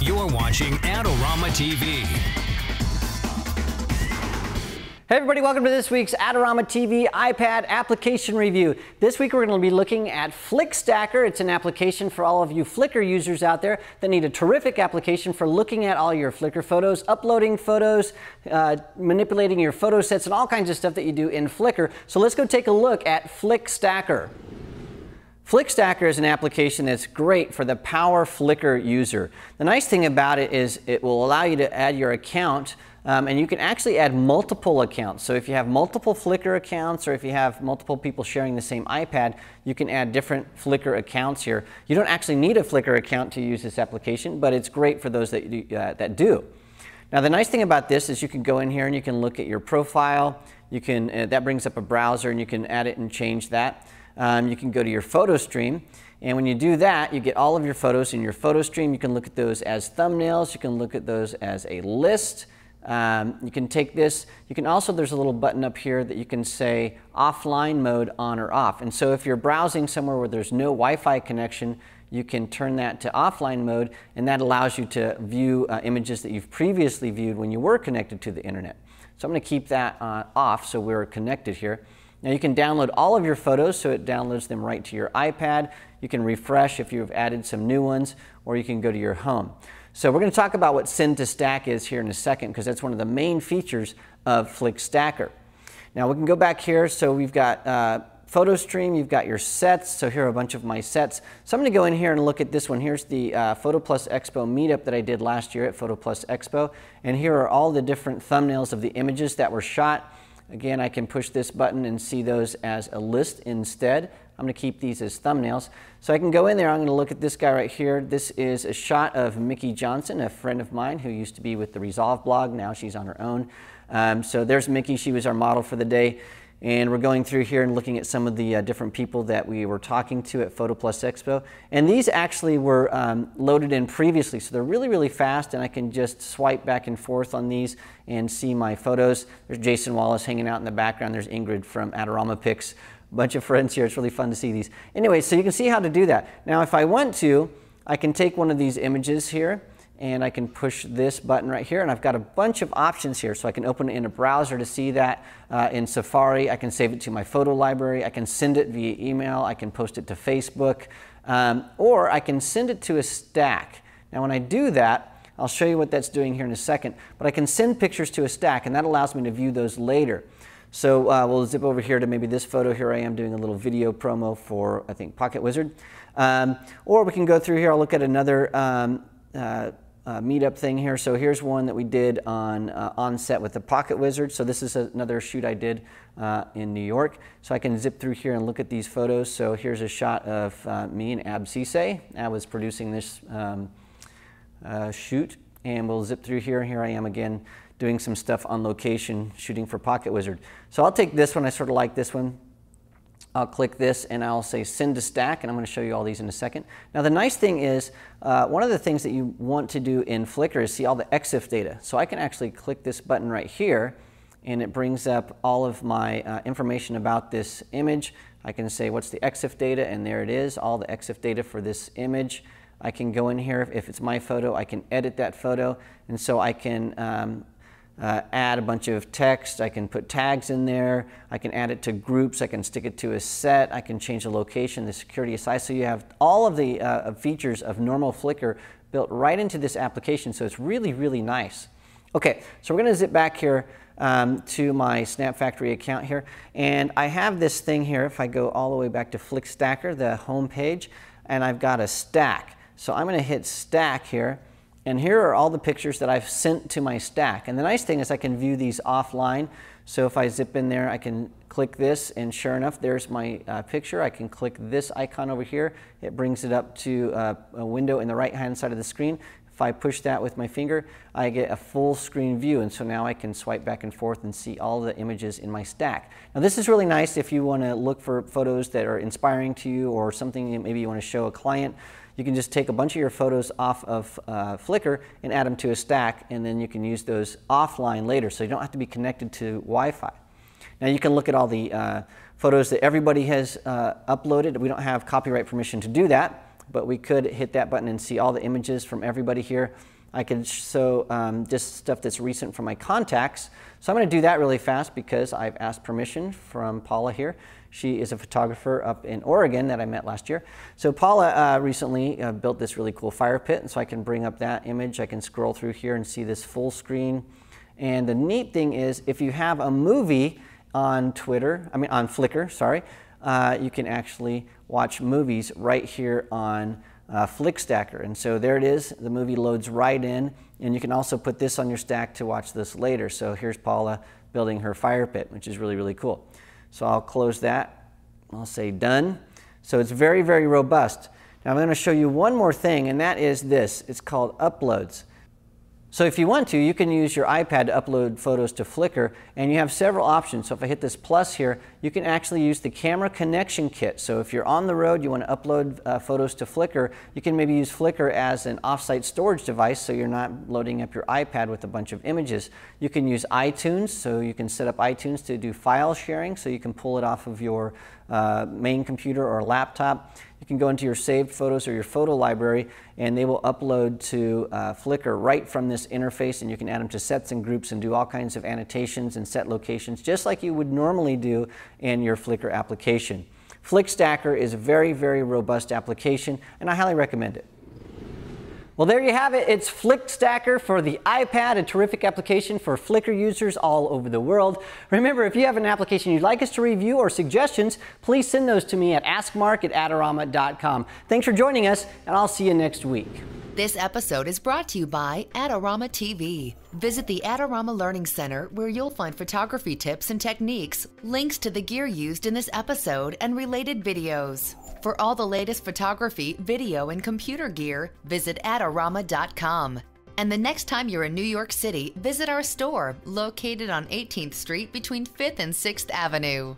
You're watching Adorama TV. Hey everybody, welcome to this week's Adorama TV iPad application review. This week we're going to be looking at FlickStackr. It's an application for all of you Flickr users out there that need a terrific application for looking at all your Flickr photos, uploading photos, manipulating your photo sets, and all kinds of stuff that you do in Flickr. So let's go take a look at FlickStackr. FlickStackr is an application that's great for the power Flickr user. The nice thing about it is it will allow you to add your account, and you can actually add multiple accounts. So if you have multiple Flickr accounts, or if you have multiple people sharing the same iPad, you can add different Flickr accounts here. You don't actually need a Flickr account to use this application, but it's great for those that do. Now the nice thing about this is you can go in here and you can look at your profile. You can that brings up a browser and you can add it and change that. You can go to your photo stream, and when you do that, you get all of your photos in your photo stream. You can look at those as thumbnails. You can look at those as a list. You can take this. You can also, there's a little button up here that you can say offline mode on or off. And so if you're browsing somewhere where there's no Wi-Fi connection, you can turn that to offline mode, and that allows you to view images that you've previously viewed when you were connected to the internet. So I'm going to keep that off so we're connected here. Now you can download all of your photos, so it downloads them right to your iPad. You can refresh if you've added some new ones, or you can go to your home. So we're going to talk about what send to stack is here in a second, because that's one of the main features of FlickStackr. Now we can go back here. So we've got photo stream, you've got your sets. So here are a bunch of my sets. So I'm going to go in here and look at this one. Here's the Photo Plus Expo meetup that I did last year at Photo Plus Expo. And here are all the different thumbnails of the images that were shot. Again, I can push this button and see those as a list instead. I'm going to keep these as thumbnails. So I can go in there, I'm going to look at this guy right here. This is a shot of Mickey Johnson, a friend of mine who used to be with the Resolve blog. Now she's on her own. So there's Mickey. She was our model for the day. And we're going through here and looking at some of the different people that we were talking to at Photo Plus Expo. And these actually were loaded in previously, so they're really, really fast, and I can just swipe back and forth on these and see my photos. There's Jason Wallace hanging out in the background. There's Ingrid from Adorama Pics. A bunch of friends here. It's really fun to see these. Anyway, so you can see how to do that. Now, if I want to, I can take one of these images here, and I can push this button right here, and I've got a bunch of options here. So I can open it in a browser to see that. In Safari, I can save it to my photo library. I can send it via email. I can post it to Facebook. Or I can send it to a stack. Now when I do that, I'll show you what that's doing here in a second, but I can send pictures to a stack, and that allows me to view those later. So we'll zip over here to maybe this photo. Here I am doing a little video promo for, I think, Pocket Wizard. Or we can go through here. I'll look at another meetup thing here. So here's one that we did on set with the Pocket Wizard. So this is another shoot I did in New York. So I can zip through here and look at these photos. So here's a shot of me and Ab Cisse. Ab was producing this shoot, and we'll zip through here. Here I am again doing some stuff on location, shooting for Pocket Wizard. So I'll take this one. I sort of like this one. I'll click this and I'll say send to stack, and I'm going to show you all these in a second. Now the nice thing is, one of the things that you want to do in Flickr is see all the EXIF data. So I can actually click this button right here, and it brings up all of my information about this image. I can say what's the EXIF data, and there it is, all the EXIF data for this image. I can go in here, if it's my photo, I can edit that photo, and so I can add a bunch of text. I can put tags in there. I can add it to groups. I can stick it to a set. I can change the location, the security size. So you have all of the features of normal Flickr built right into this application. So it's really, really nice. Okay, so we're going to zip back here to my Snap Factory account here. And I have this thing here. If I go all the way back to FlickStackr, the home page, and I've got a stack. So I'm going to hit stack here. And here are all the pictures that I've sent to my stack. And the nice thing is I can view these offline. So if I zip in there, I can click this, and sure enough, there's my picture. I can click this icon over here. It brings it up to a window in the right-hand side of the screen. If I push that with my finger, I get a full screen view. And so now I can swipe back and forth and see all the images in my stack. Now this is really nice if you want to look for photos that are inspiring to you, or something that maybe you want to show a client. You can just take a bunch of your photos off of Flickr and add them to a stack, and then you can use those offline later, so you don't have to be connected to Wi-Fi. Now you can look at all the photos that everybody has uploaded. We don't have copyright permission to do that, but we could hit that button and see all the images from everybody here. I can show just stuff that's recent from my contacts. So I'm going to do that really fast because I've asked permission from Paula here. She is a photographer up in Oregon that I met last year. So Paula recently built this really cool fire pit, and so I can bring up that image. I can scroll through here and see this full screen. And the neat thing is, if you have a movie on Flickr, sorry, you can actually watch movies right here on FlickStackr. And so there it is. The movie loads right in, and you can also put this on your stack to watch this later. So here's Paula building her fire pit, which is really, really cool. So I'll close that. I'll say done. So it's very, very robust. Now I'm going to show you one more thing, and that is this. It's called uploads. So if you want to, you can use your iPad to upload photos to Flickr, and you have several options. So if I hit this plus here, you can actually use the camera connection kit. So if you're on the road, you want to upload photos to Flickr, you can maybe use Flickr as an offsite storage device so you're not loading up your iPad with a bunch of images. You can use iTunes, so you can set up iTunes to do file sharing, so you can pull it off of your main computer or laptop. You can go into your saved photos or your photo library, and they will upload to Flickr right from this interface, and you can add them to sets and groups and do all kinds of annotations and set locations just like you would normally do in your Flickr application. FlickStackr is a very, very robust application, and I highly recommend it. Well, there you have it. It's FlickStackr for the iPad, a terrific application for Flickr users all over the world. Remember, if you have an application you'd like us to review or suggestions, please send those to me at askmark@adorama.com. Thanks for joining us, and I'll see you next week. This episode is brought to you by Adorama TV. Visit the Adorama Learning Center, where you'll find photography tips and techniques, links to the gear used in this episode, and related videos. For all the latest photography, video, and computer gear, visit Adorama.com. And the next time you're in New York City, visit our store, located on 18th Street between 5th and 6th Avenue.